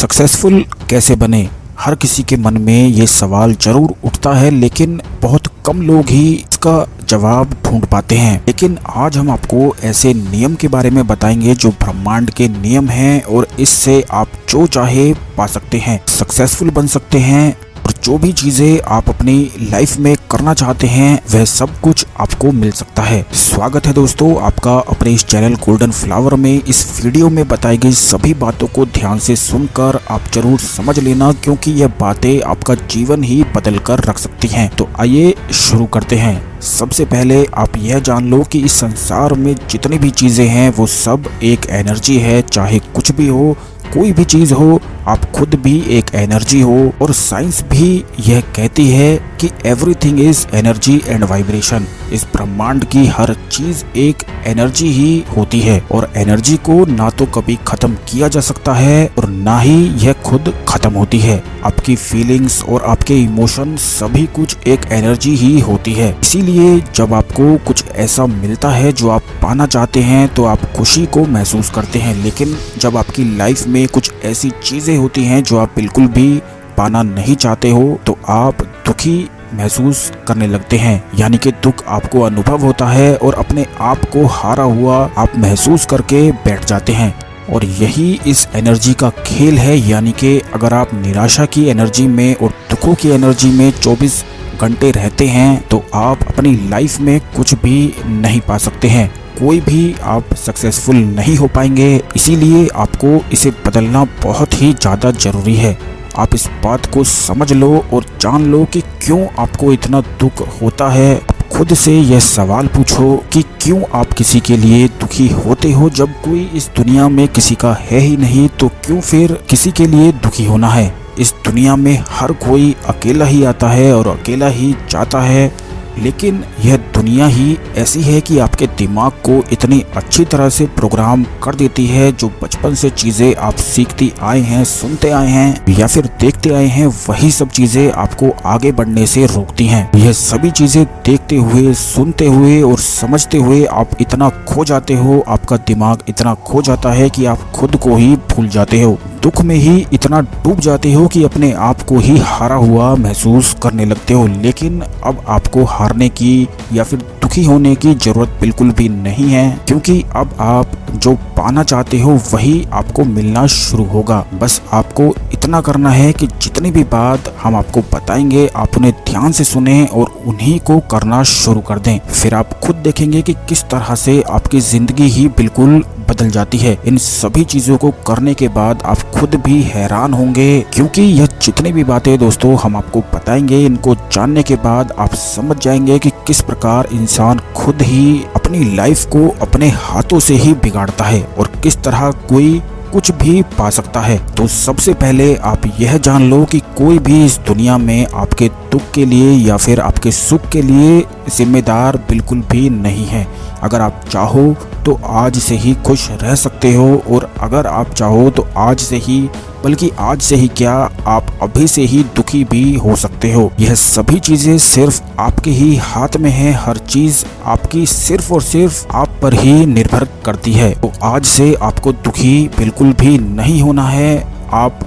Successful कैसे बने, हर किसी के मन में ये सवाल जरूर उठता है, लेकिन बहुत कम लोग ही इसका जवाब ढूंढ पाते हैं। लेकिन आज हम आपको ऐसे नियम के बारे में बताएंगे जो ब्रह्मांड के नियम हैं और इससे आप जो चाहे पा सकते हैं, सक्सेसफुल बन सकते हैं और जो भी चीजें आप अपनी लाइफ में करना चाहते हैं वह सब कुछ आपको मिल सकता है। स्वागत है दोस्तों आपका अपने इस चैनल गोल्डन फ्लावर में। इस वीडियो में बताई गई सभी बातों को ध्यान से सुनकर आप जरूर समझ लेना, क्योंकि यह बातें आपका जीवन ही बदल कर रख सकती हैं। तो आइए शुरू करते हैं। सबसे पहले आप यह जान लो कि इस संसार में जितनी भी चीजें हैं वो सब एक एनर्जी है। चाहे कुछ भी हो, कोई भी चीज हो, आप खुद भी एक एनर्जी हो। और साइंस भी यह कहती है कि everything is energy and vibration. इस ब्रह्मांड की हर चीज एक एनर्जी ही होती है और एनर्जी को ना तो कभी खत्म किया जा सकता है और ना ही यह खुद खत्म होती है। आपकी फीलिंग्स और आपके इमोशन सभी कुछ एक एनर्जी ही होती है। इसीलिए जब आपको कुछ ऐसा मिलता है जो आप पाना चाहते हैं तो आप खुशी को महसूस करते हैं, लेकिन जब आपकी लाइफ में कुछ ऐसी चीजें होती हैं जो आप बिल्कुल भी पाना नहीं चाहते हो तो आप दुखी महसूस करने लगते हैं। यानी कि दुख आपको अनुभव होता है और अपने आप को हारा हुआ आप महसूस करके बैठ जाते हैं। और यही इस एनर्जी का खेल है। यानी कि अगर आप निराशा की एनर्जी में और दुखों की एनर्जी में 24 घंटे रहते हैं तो आप अपनी लाइफ में कुछ भी नहीं पा सकते हैं, कोई भी आप सक्सेसफुल नहीं हो पाएंगे। इसीलिए आपको इसे बदलना बहुत ही ज़्यादा जरूरी है। आप इस बात को समझ लो और जान लो कि क्यों आपको इतना दुख होता है। खुद से यह सवाल पूछो कि क्यों आप किसी के लिए दुखी होते हो। जब कोई इस दुनिया में किसी का है ही नहीं तो क्यों फिर किसी के लिए दुखी होना है। इस दुनिया में हर कोई अकेला ही आता है और अकेला ही जाता है, लेकिन यह दुनिया ही ऐसी है कि आपके दिमाग को इतनी अच्छी तरह से प्रोग्राम कर देती है। जो बचपन से चीजें आप सीखती आए हैं, सुनते आए हैं या फिर देखते आए हैं, वही सब चीजें आपको आगे बढ़ने से रोकती हैं। यह सभी चीजें देखते हुए, सुनते हुए और समझते हुए आप इतना खो जाते हो, आपका दिमाग इतना खो जाता है कि आप खुद को ही भूल जाते हो। दुख में ही इतना डूब जाते हो कि अपने आप को ही हारा हुआ महसूस करने लगते हो। लेकिन अब आपको हारने की या फिर दुखी होने की जरूरत बिल्कुल भी नहीं है, क्योंकि अब आप जो पाना चाहते हो वही आपको मिलना शुरू होगा। बस आपको इतना करना है कि जितनी भी बात हम आपको बताएंगे आप उन्हें ध्यान से सुने और उन्हीं को करना शुरू कर दें। फिर आप खुद देखेंगे कि किस तरह से आपकी जिंदगी ही बिल्कुल बदल जाती है। इन सभी चीजों को करने के बाद आप खुद भी हैरान होंगे, क्योंकि यह जितनी भी बातें दोस्तों हम आपको बताएंगे, इनको जानने के बाद आप समझ जाएंगे कि किस प्रकार इंसान खुद ही अपनी लाइफ को अपने हाथों से ही बिगाड़ता है और किस तरह कोई कुछ भी पा सकता है। तो सबसे पहले आप यह जान लो कि कोई भी इस दुनिया में आपके दुख के लिए या फिर आपके सुख के लिए जिम्मेदार बिल्कुल भी नहीं है। अगर आप चाहो तो आज से ही खुश रह सकते हो और अगर आप चाहो तो आज से ही, बल्कि आज से ही क्या, आप अभी से ही दुखी भी हो सकते हो। यह सभी चीजें सिर्फ आपके ही हाथ में है। हर चीज आपकी सिर्फ और सिर्फ आप पर ही निर्भर करती है। तो आज से आपको दुखी बिल्कुल भी नहीं होना है। आप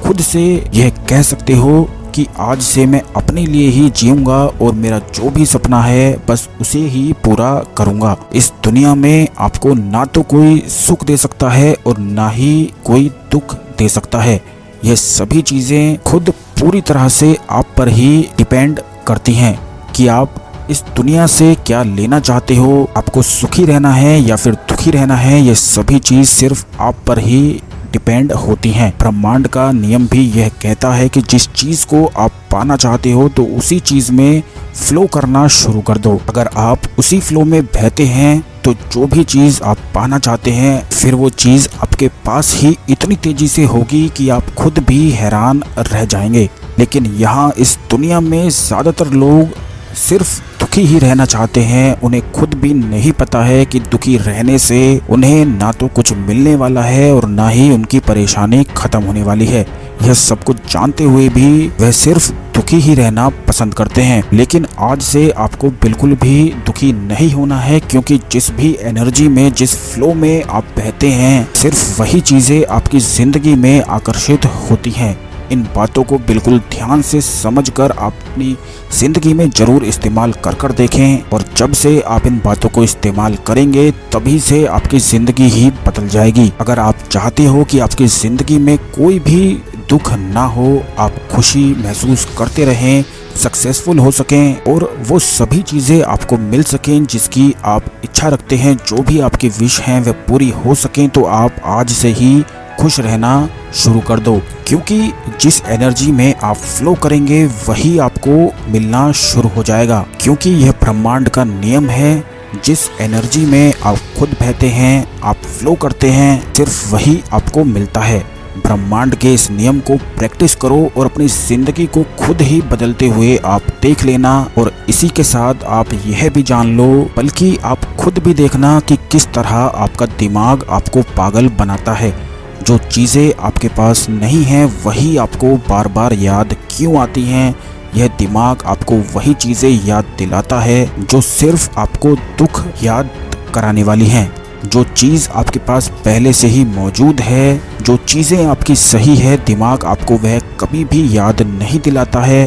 खुद से यह कह सकते हो कि आज से मैं अपने लिए ही जीऊंगा और मेरा जो भी सपना है बस उसे ही पूरा करूंगा। इस दुनिया में आपको ना तो कोई सुख दे सकता है और ना ही कोई दुख दे सकता है। यह सभी चीजें खुद पूरी तरह से आप पर ही डिपेंड करती हैं कि आप इस दुनिया से क्या लेना चाहते हो। आपको सुखी रहना है या फिर दुखी रहना है, यह सभी चीज सिर्फ आप पर ही डिपेंड होती हैं। ब्रह्मांड का नियम भी यह कहता है कि जिस चीज को आप पाना चाहते हो तो उसी चीज में फ्लो करना शुरू कर दो। अगर आप उसी फ्लो में बहते हैं तो जो भी चीज आप पाना चाहते हैं फिर वो चीज आपके पास ही इतनी तेजी से होगी कि आप खुद भी हैरान रह जाएंगे। लेकिन यहाँ इस दुनिया में ज्यादातर लोग सिर्फ दुखी ही रहना चाहते हैं। उन्हें खुद भी नहीं पता है कि दुखी रहने से उन्हें ना तो कुछ मिलने वाला है और ना ही उनकी परेशानी खत्म होने वाली है। यह सब कुछ जानते हुए भी वह सिर्फ दुखी ही रहना पसंद करते हैं। लेकिन आज से आपको बिल्कुल भी दुखी नहीं होना है, क्योंकि जिस भी एनर्जी में, जिस फ्लो में आप बहते हैं, सिर्फ वही चीजें आपकी जिंदगी में आकर्षित होती हैं। इन बातों को बिल्कुल ध्यान से समझकर आप अपनी जिंदगी में जरूर इस्तेमाल कर देखें, और जब से आप इन बातों को इस्तेमाल करेंगे तभी से आपकी जिंदगी ही बदल जाएगी। अगर आप चाहते हो कि आपकी जिंदगी में कोई भी दुख ना हो, आप खुशी महसूस करते रहें, सक्सेसफुल हो सकें और वो सभी चीज़ें आपको मिल सकें जिसकी आप इच्छा रखते हैं, जो भी आपकी विश हैं वे पूरी हो सकें, तो आप आज से ही खुश रहना शुरू कर दो। क्योंकि जिस एनर्जी में आप फ्लो करेंगे वही आपको मिलना शुरू हो जाएगा। क्योंकि यह ब्रह्मांड का नियम है, जिस एनर्जी में आप खुद बहते हैं, आप फ्लो करते हैं, सिर्फ वही आपको मिलता है। ब्रह्मांड के इस नियम को प्रैक्टिस करो और अपनी जिंदगी को खुद ही बदलते हुए आप देख लेना। और इसी के साथ आप यह भी जान लो, बल्कि आप खुद भी देखना कि किस तरह आपका दिमाग आपको पागल बनाता है। जो चीज़ें आपके पास नहीं हैं वही आपको बार बार याद क्यों आती हैं। यह दिमाग आपको वही चीज़ें याद दिलाता है जो सिर्फ आपको दुख याद कराने वाली हैं। जो चीज़ आपके पास पहले से ही मौजूद है, जो चीज़ें आपकी सही है, दिमाग आपको वह कभी भी याद नहीं दिलाता है,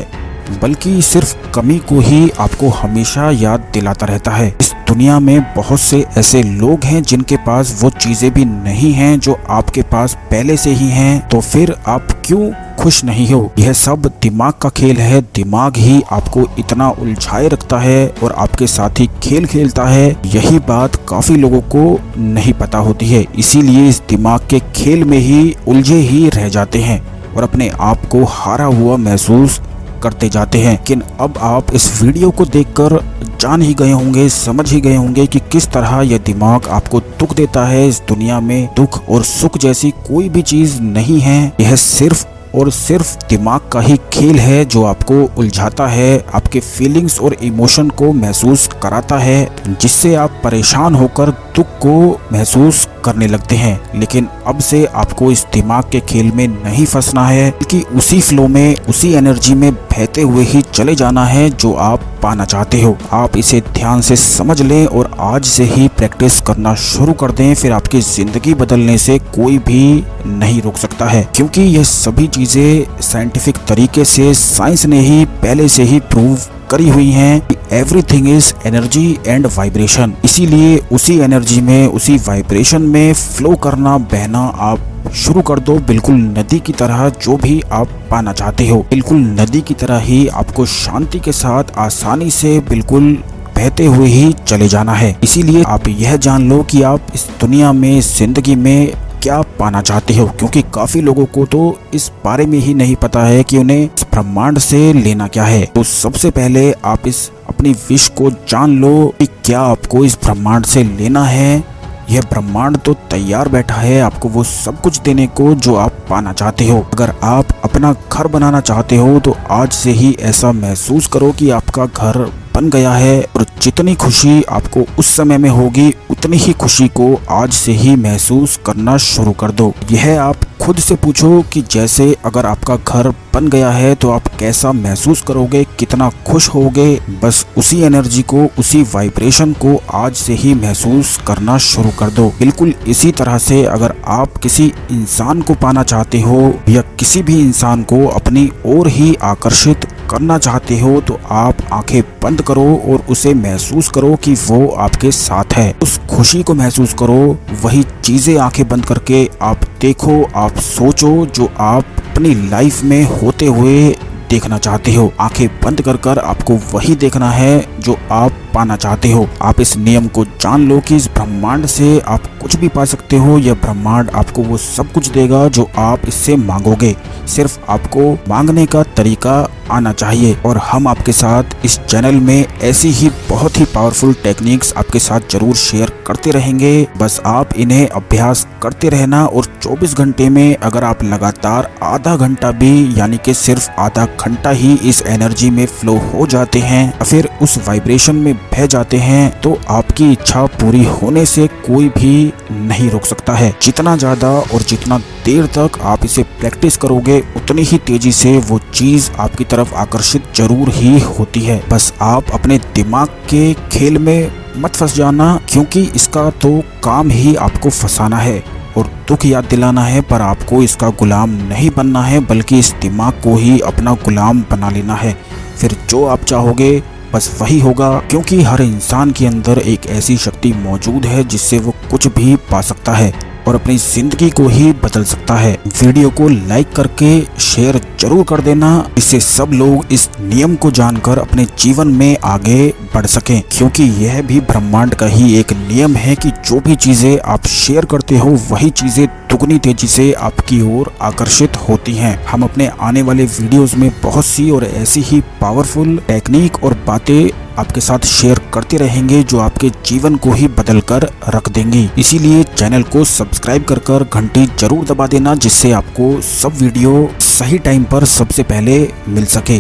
बल्कि सिर्फ कमी को ही आपको हमेशा याद दिलाता रहता है। इस दुनिया में बहुत से ऐसे लोग हैं जिनके पास वो चीज़ें भी नहीं हैं जो आपके पास पहले से ही हैं, तो फिर आप क्यों खुश नहीं हो? यह सब दिमाग का खेल है। दिमाग ही आपको इतना उलझाए रखता है और आपके साथ ही खेल खेलता है। यही बात काफी लोगों को नहीं पता होती है, इसीलिए इस दिमाग के खेल में ही उलझे ही रह जाते हैं और अपने आप को हारा हुआ महसूस करते जाते हैं। लेकिन अब आप इस वीडियो को देखकर जान ही गए होंगे, समझ ही गए होंगे कि किस तरह यह दिमाग आपको दुख देता है। इस दुनिया में दुख और सुख जैसी कोई भी चीज नहीं है। यह सिर्फ और सिर्फ दिमाग का ही खेल है जो आपको उलझाता है, आपके फीलिंग्स और इमोशन को महसूस कराता है, जिससे आप परेशान होकर दुख को महसूस करने लगते हैं। लेकिन अब से आपको इस दिमाग के खेल में नहीं फंसना है, बल्कि उसी फ्लो में, उसी एनर्जी में बहते हुए ही चले जाना है जो आप पाना चाहते हो। आप इसे ध्यान से समझ लें और आज से ही प्रैक्टिस करना शुरू कर दें, फिर आपकी जिंदगी बदलने से कोई भी नहीं रोक सकता है। क्योंकि यह सभी चीजें साइंटिफिक तरीके से साइंस ने ही पहले से ही प्रूव करी हुई हैं कि everything is energy and vibration. इसीलिए उसी एनर्जी में, उसी वाइब्रेशन में फ्लो करना, बहना आप शुरू कर दो, बिल्कुल नदी की तरह। जो भी आप पाना चाहते हो, बिल्कुल नदी की तरह ही आपको शांति के साथ आसानी से बिल्कुल बहते हुए ही चले जाना है। इसीलिए आप यह जान लो कि आप इस दुनिया में, इस जिंदगी में क्या पाना चाहते हो। क्योंकि काफी लोगों को तो इस बारे में ही नहीं पता है कि उन्हें इस ब्रह्मांड से लेना क्या है। तो सबसे पहले आप इस अपनी विश को जान लो कि क्या आपको इस ब्रह्मांड से लेना है। यह ब्रह्मांड तो तैयार बैठा है आपको वो सब कुछ देने को जो आप पाना चाहते हो। अगर आप अपना घर बनाना चाहते हो तो आज से ही ऐसा महसूस करो कि आपका घर बन गया है, और जितनी खुशी आपको उस समय में होगी उतनी ही खुशी को आज से ही महसूस करना शुरू कर दो। यह आप खुद से पूछो कि जैसे अगर आपका घर बन गया है तो आप कैसा महसूस करोगे, कितना खुश होगे। बस उसी एनर्जी को, उसी वाइब्रेशन को आज से ही महसूस करना शुरू कर दो। बिल्कुल इसी तरह से अगर आप किसी इंसान को पाना चाहते हो या किसी भी इंसान को अपनी ओर ही आकर्षित करना चाहते हो, तो आप आंखें बंद करो और उसे महसूस करो कि वो आपके साथ है। उस खुशी को महसूस करो। वही चीजें आंखें बंद करके आप देखो, आप सोचो जो आप अपनी लाइफ में होते हुए देखना चाहते हो। आंखें बंद कर आपको वही देखना है जो आप पाना चाहते हो। आप इस नियम को जान लो कि इस ब्रह्मांड से आप कुछ भी पा सकते हो। यह ब्रह्मांड आपको वो सब कुछ देगा जो आप इससे मांगोगे। सिर्फ आपको मांगने का तरीका आना चाहिए। और हम आपके साथ इस चैनल में ऐसी ही बहुत ही पावरफुल टेक्निक्स आपके साथ जरूर शेयर करते रहेंगे। बस आप इन्हें अभ्यास करते रहना, और 24 घंटे में अगर आप लगातार आधा घंटा भी, यानी कि सिर्फ आधा घंटा ही इस एनर्जी में फ्लो हो जाते हैं, फिर उस वाइब्रेशन में बह जाते हैं तो आपकी इच्छा पूरी होने से कोई भी नहीं रोक सकता है। जितना ज्यादा और जितना देर तक आप इसे प्रैक्टिस करोगे उतनी ही तेजी से वो चीज आपकी तरफ आकर्षित जरूर ही होती है। बस आप अपने दिमाग के खेल में मत फंस जाना, क्योंकि इसका तो काम ही आपको फंसाना है और दुख याद दिलाना है, पर आपको इसका गुलाम नहीं बनना है, बल्कि इस दिमाग को ही अपना गुलाम बना लेना है। फिर जो आप चाहोगे बस वही होगा, क्योंकि हर इंसान के अंदर एक ऐसी शक्ति मौजूद है जिससे वो कुछ भी पा सकता है और अपनी जिंदगी को ही बदल सकता है। वीडियो को लाइक करके शेयर जरूर कर देना, इससे सब लोग इस नियम को जानकर अपने जीवन में आगे बढ़ सकें, क्योंकि यह भी ब्रह्मांड का ही एक नियम है कि जो भी चीजें आप शेयर करते हो वही चीजें दुगनी तेजी से आपकी ओर आकर्षित होती हैं। हम अपने आने वाले वीडियोस में बहुत सी और ऐसी ही पावरफुल टेक्निक और बातें आपके साथ शेयर करते रहेंगे जो आपके जीवन को ही बदल कर रख देंगी। इसीलिए चैनल को सब्सक्राइब कर घंटी जरूर दबा देना, जिससे आपको सब वीडियो सही टाइम पर सबसे पहले मिल सके।